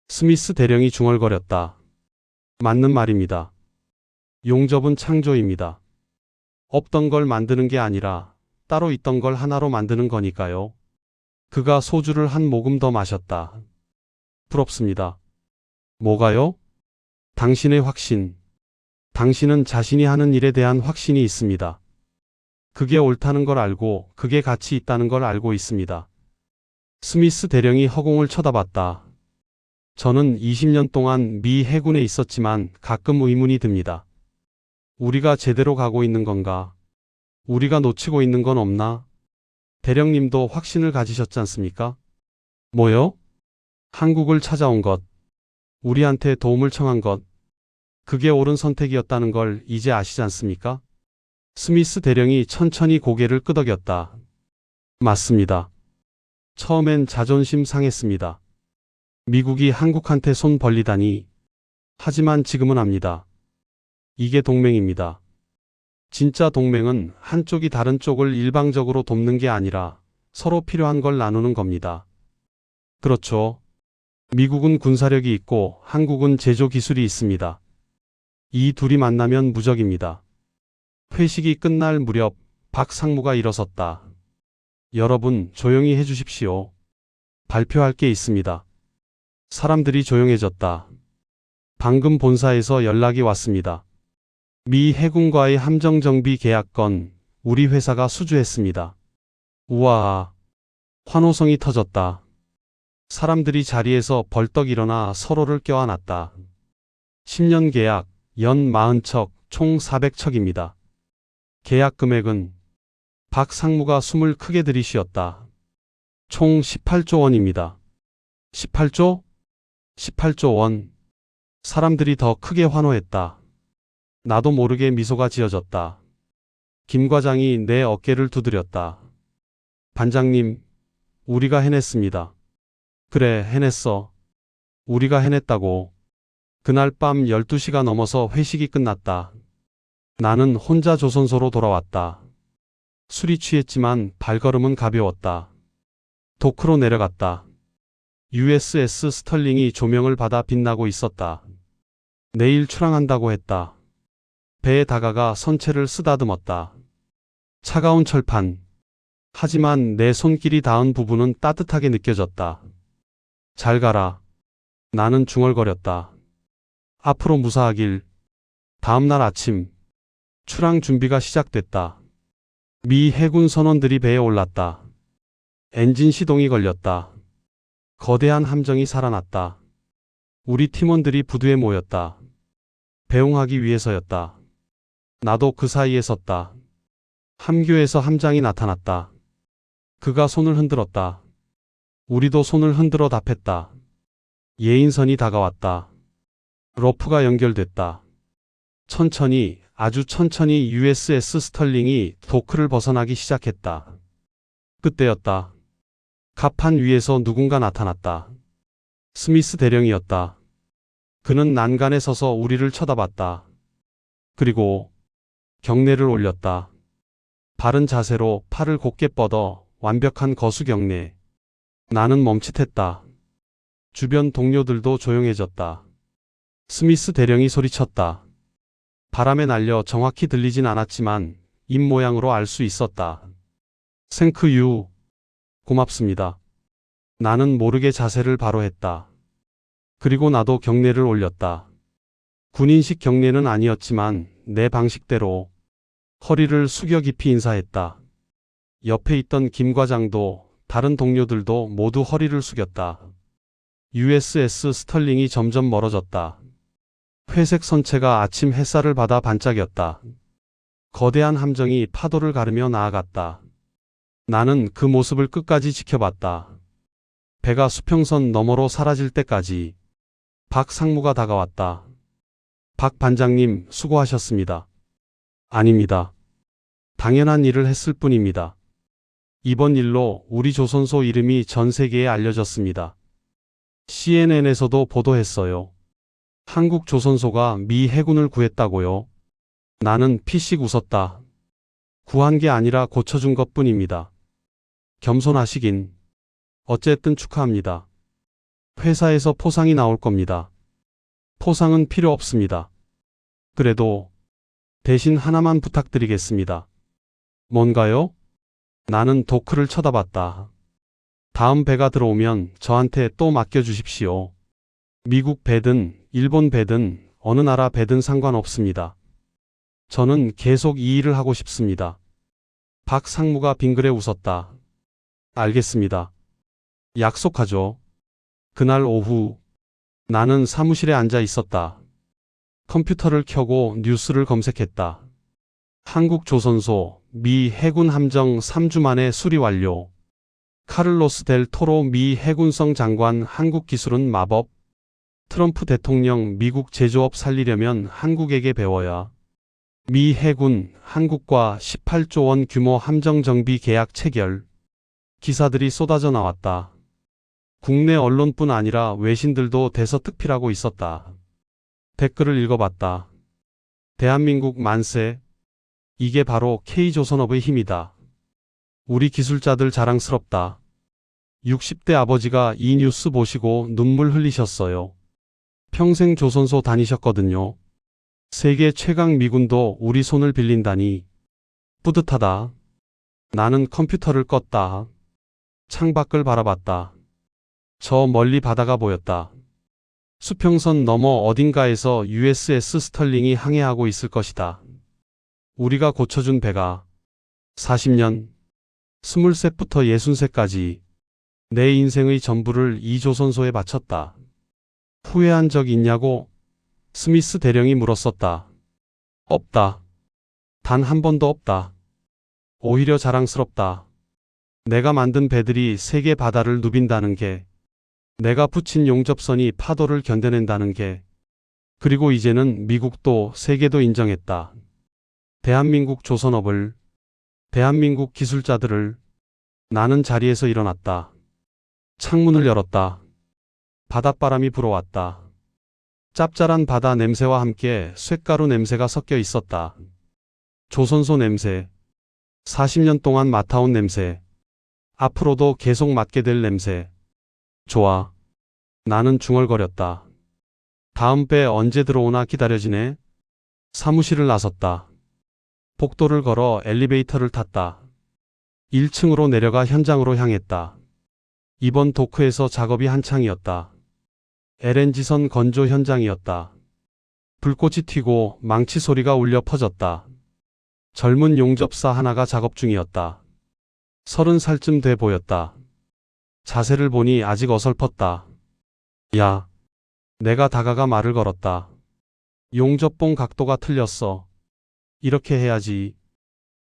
스미스 대령이 중얼거렸다. 맞는 말입니다. 용접은 창조입니다. 없던 걸 만드는 게 아니라 따로 있던 걸 하나로 만드는 거니까요. 그가 소주를 한 모금 더 마셨다. 부럽습니다. 뭐가요? 당신의 확신. 당신은 자신이 하는 일에 대한 확신이 있습니다. 그게 옳다는 걸 알고 그게 가치 있다는 걸 알고 있습니다. 스미스 대령이 허공을 쳐다봤다. 저는 20년 동안 미 해군에 있었지만 가끔 의문이 듭니다. 우리가 제대로 가고 있는 건가? 우리가 놓치고 있는 건 없나? 대령님도 확신을 가지셨지 않습니까? 뭐요? 한국을 찾아온 것. 우리한테 도움을 청한 것. 그게 옳은 선택이었다는 걸 이제 아시지 않습니까? 스미스 대령이 천천히 고개를 끄덕였다. 맞습니다. 처음엔 자존심 상했습니다. 미국이 한국한테 손 벌리다니. 하지만 지금은 압니다. 이게 동맹입니다. 진짜 동맹은 한쪽이 다른 쪽을 일방적으로 돕는 게 아니라 서로 필요한 걸 나누는 겁니다. 그렇죠. 미국은 군사력이 있고 한국은 제조 기술이 있습니다. 이 둘이 만나면 무적입니다. 회식이 끝날 무렵 박 상무가 일어섰다. 여러분 조용히 해주십시오. 발표할 게 있습니다. 사람들이 조용해졌다. 방금 본사에서 연락이 왔습니다. 미 해군과의 함정정비 계약건 우리 회사가 수주했습니다. 우와. 환호성이 터졌다. 사람들이 자리에서 벌떡 일어나 서로를 껴안았다. 10년 계약, 연 40척, 총 400척입니다. 계약 금액은 박 상무가 숨을 크게 들이쉬었다. 총 18조 원입니다. 18조? 18조 원. 사람들이 더 크게 환호했다. 나도 모르게 미소가 지어졌다. 김 과장이 내 어깨를 두드렸다. 반장님, 우리가 해냈습니다. 그래, 해냈어. 우리가 해냈다고. 그날 밤 12시가 넘어서 회식이 끝났다. 나는 혼자 조선소로 돌아왔다. 술이 취했지만 발걸음은 가벼웠다. 도크로 내려갔다. USS 스털링이 조명을 받아 빛나고 있었다. 내일 출항한다고 했다. 배에 다가가 선체를 쓰다듬었다. 차가운 철판. 하지만 내 손길이 닿은 부분은 따뜻하게 느껴졌다. 잘 가라. 나는 중얼거렸다. 앞으로 무사하길. 다음날 아침. 출항 준비가 시작됐다. 미 해군 선원들이 배에 올랐다. 엔진 시동이 걸렸다. 거대한 함정이 살아났다. 우리 팀원들이 부두에 모였다. 배웅하기 위해서였다. 나도 그 사이에 섰다. 함교에서 함장이 나타났다. 그가 손을 흔들었다. 우리도 손을 흔들어 답했다. 예인선이 다가왔다. 로프가 연결됐다. 천천히, 아주 천천히 USS 스털링이 도크를 벗어나기 시작했다. 그때였다. 갑판 위에서 누군가 나타났다. 스미스 대령이었다. 그는 난간에 서서 우리를 쳐다봤다. 그리고 경례를 올렸다. 바른 자세로 팔을 곧게 뻗어 완벽한 거수 경례. 나는 멈칫했다. 주변 동료들도 조용해졌다. 스미스 대령이 소리쳤다. 바람에 날려 정확히 들리진 않았지만 입 모양으로 알 수 있었다. 생크 유. 고맙습니다. 나는 모르게 자세를 바로 했다. 그리고 나도 경례를 올렸다. 군인식 경례는 아니었지만 내 방식대로 허리를 숙여 깊이 인사했다. 옆에 있던 김 과장도 다른 동료들도 모두 허리를 숙였다. USS 스털링이 점점 멀어졌다. 회색 선체가 아침 햇살을 받아 반짝였다. 거대한 함정이 파도를 가르며 나아갔다. 나는 그 모습을 끝까지 지켜봤다. 배가 수평선 너머로 사라질 때까지. 박 상무가 다가왔다. 박 반장님, 수고하셨습니다. 아닙니다. 당연한 일을 했을 뿐입니다. 이번 일로 우리 조선소 이름이 전 세계에 알려졌습니다. CNN에서도 보도했어요. 한국 조선소가 미 해군을 구했다고요. 나는 피식 웃었다. 구한 게 아니라 고쳐준 것뿐입니다. 겸손하시긴. 어쨌든 축하합니다. 회사에서 포상이 나올 겁니다. 포상은 필요 없습니다. 그래도 대신 하나만 부탁드리겠습니다. 뭔가요? 나는 도크를 쳐다봤다. 다음 배가 들어오면 저한테 또 맡겨주십시오. 미국 배든 일본 배든 어느 나라 배든 상관없습니다. 저는 계속 이 일을 하고 싶습니다. 박 상무가 빙그레 웃었다. 알겠습니다. 약속하죠. 그날 오후 나는 사무실에 앉아 있었다. 컴퓨터를 켜고 뉴스를 검색했다. 한국 조선소 미 해군 함정 3주 만에 수리 완료. 카를로스 델 토로 미 해군성 장관 한국 기술은 마법. 트럼프 대통령 미국 제조업 살리려면 한국에게 배워야. 미 해군 한국과 18조 원 규모 함정 정비 계약 체결. 기사들이 쏟아져 나왔다. 국내 언론뿐 아니라 외신들도 대서특필하고 있었다. 댓글을 읽어봤다. 대한민국 만세. 이게 바로 K조선업의 힘이다. 우리 기술자들 자랑스럽다. 60대 아버지가 이 뉴스 보시고 눈물 흘리셨어요. 평생 조선소 다니셨거든요. 세계 최강 미군도 우리 손을 빌린다니. 뿌듯하다. 나는 컴퓨터를 껐다. 창밖을 바라봤다. 저 멀리 바다가 보였다. 수평선 너머 어딘가에서 USS 스털링이 항해하고 있을 것이다. 우리가 고쳐준 배가 40년, 23부터 63까지 내 인생의 전부를 이 조선소에 바쳤다. 후회한 적 있냐고 스미스 대령이 물었었다. 없다. 단 한 번도 없다. 오히려 자랑스럽다. 내가 만든 배들이 세계 바다를 누빈다는 게, 내가 붙인 용접선이 파도를 견뎌낸다는 게, 그리고 이제는 미국도 세계도 인정했다. 대한민국 조선업을, 대한민국 기술자들을. 나는 자리에서 일어났다. 창문을 열었다. 바닷바람이 불어왔다. 짭짤한 바다 냄새와 함께 쇳가루 냄새가 섞여 있었다. 조선소 냄새. 40년 동안 맡아온 냄새. 앞으로도 계속 맡게 될 냄새. 좋아. 나는 중얼거렸다. 다음 배 언제 들어오나 기다려지네. 사무실을 나섰다. 복도를 걸어 엘리베이터를 탔다. 1층으로 내려가 현장으로 향했다. 이번 도크에서 작업이 한창이었다. LNG선 건조 현장이었다. 불꽃이 튀고 망치 소리가 울려 퍼졌다. 젊은 용접사 하나가 작업 중이었다. 30살쯤 돼 보였다. 자세를 보니 아직 어설펐다. 야. 내가 다가가 말을 걸었다. 용접봉 각도가 틀렸어. 이렇게 해야지.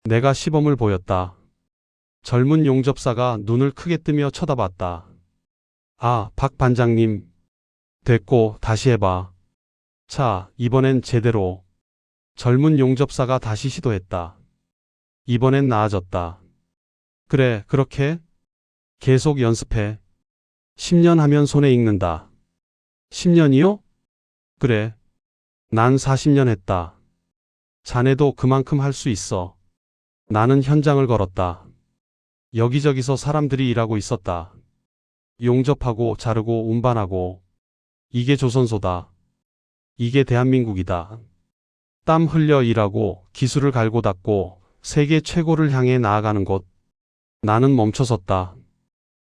내가 시범을 보였다. 젊은 용접사가 눈을 크게 뜨며 쳐다봤다. 아, 박 반장님. 됐고, 다시 해봐. 자, 이번엔 제대로. 젊은 용접사가 다시 시도했다. 이번엔 나아졌다. 그래, 그렇게? 계속 연습해. 10년 하면 손에 익는다. 10년이요? 그래. 난 40년 했다. 자네도 그만큼 할 수 있어. 나는 현장을 걸었다. 여기저기서 사람들이 일하고 있었다. 용접하고 자르고 운반하고. 이게 조선소다. 이게 대한민국이다. 땀 흘려 일하고 기술을 갈고 닦고 세계 최고를 향해 나아가는 곳. 나는 멈춰섰다.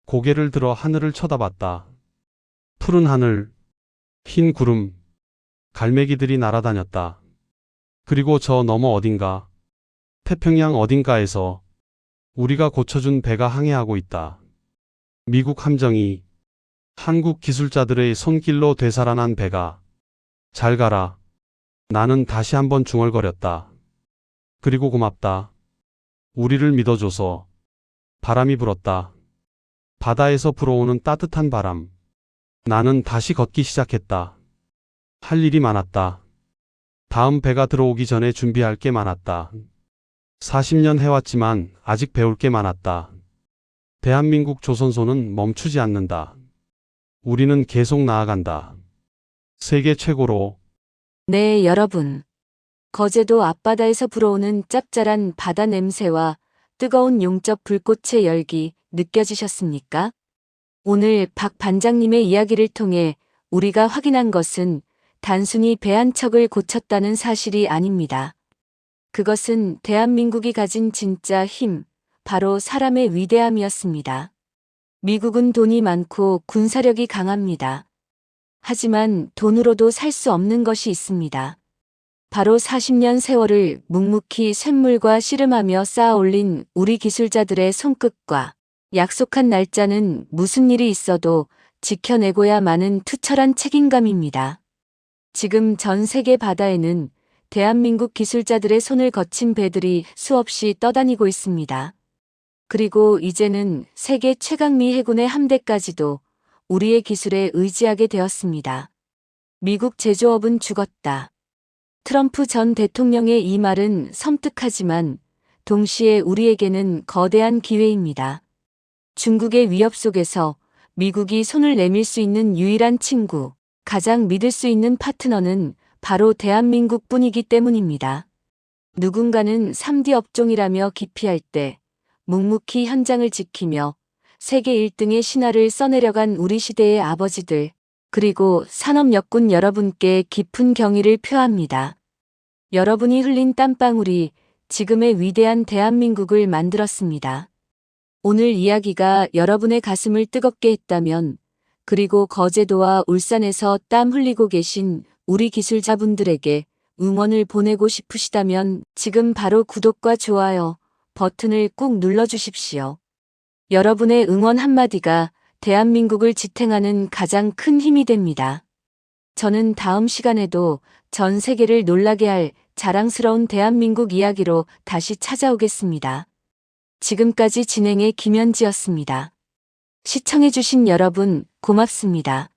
고개를 들어 하늘을 쳐다봤다. 푸른 하늘, 흰 구름, 갈매기들이 날아다녔다. 그리고 저 너머 어딘가, 태평양 어딘가에서 우리가 고쳐준 배가 항해하고 있다. 미국 함정이 한국 기술자들의 손길로 되살아난 배가 잘 가라. 나는 다시 한번 중얼거렸다. 그리고 고맙다. 우리를 믿어줘서. 바람이 불었다. 바다에서 불어오는 따뜻한 바람. 나는 다시 걷기 시작했다. 할 일이 많았다. 다음 배가 들어오기 전에 준비할 게 많았다. 40년 해왔지만 아직 배울 게 많았다. 대한민국 조선소는 멈추지 않는다. 우리는 계속 나아간다. 세계 최고로. 네, 여러분. 거제도 앞바다에서 불어오는 짭짤한 바다 냄새와 뜨거운 용접 불꽃의 열기 느껴지셨습니까? 오늘 박 반장님의 이야기를 통해 우리가 확인한 것은 단순히 배 한 척을 고쳤다는 사실이 아닙니다. 그것은 대한민국이 가진 진짜 힘, 바로 사람의 위대함이었습니다. 미국은 돈이 많고 군사력이 강합니다. 하지만 돈으로도 살 수 없는 것이 있습니다. 바로 40년 세월을 묵묵히 쇳물과 씨름하며 쌓아 올린 우리 기술자들의 손끝과 약속한 날짜는 무슨 일이 있어도 지켜내고야 마는 투철한 책임감입니다. 지금 전 세계 바다에는 대한민국 기술자들의 손을 거친 배들이 수없이 떠다니고 있습니다. 그리고 이제는 세계 최강미 해군의 함대까지도 우리의 기술에 의지하게 되었습니다. 미국 제조업은 죽었다. 트럼프 전 대통령의 이 말은 섬뜩하지만 동시에 우리에게는 거대한 기회입니다. 중국의 위협 속에서 미국이 손을 내밀 수 있는 유일한 친구, 가장 믿을 수 있는 파트너는 바로 대한민국뿐이기 때문입니다. 누군가는 3D 업종이라며 기피할 때 묵묵히 현장을 지키며 세계 1등의 신화를 써내려간 우리 시대의 아버지들, 그리고 산업 역군 여러분께 깊은 경의를 표합니다. 여러분이 흘린 땀방울이 지금의 위대한 대한민국을 만들었습니다. 오늘 이야기가 여러분의 가슴을 뜨겁게 했다면, 그리고 거제도와 울산에서 땀 흘리고 계신 우리 기술자분들에게 응원을 보내고 싶으시다면 지금 바로 구독과 좋아요 버튼을 꾹 눌러주십시오. 여러분의 응원 한마디가 대한민국을 지탱하는 가장 큰 힘이 됩니다. 저는 다음 시간에도 전 세계를 놀라게 할 자랑스러운 대한민국 이야기로 다시 찾아오겠습니다. 지금까지 진행의 김현지였습니다. 시청해주신 여러분 고맙습니다.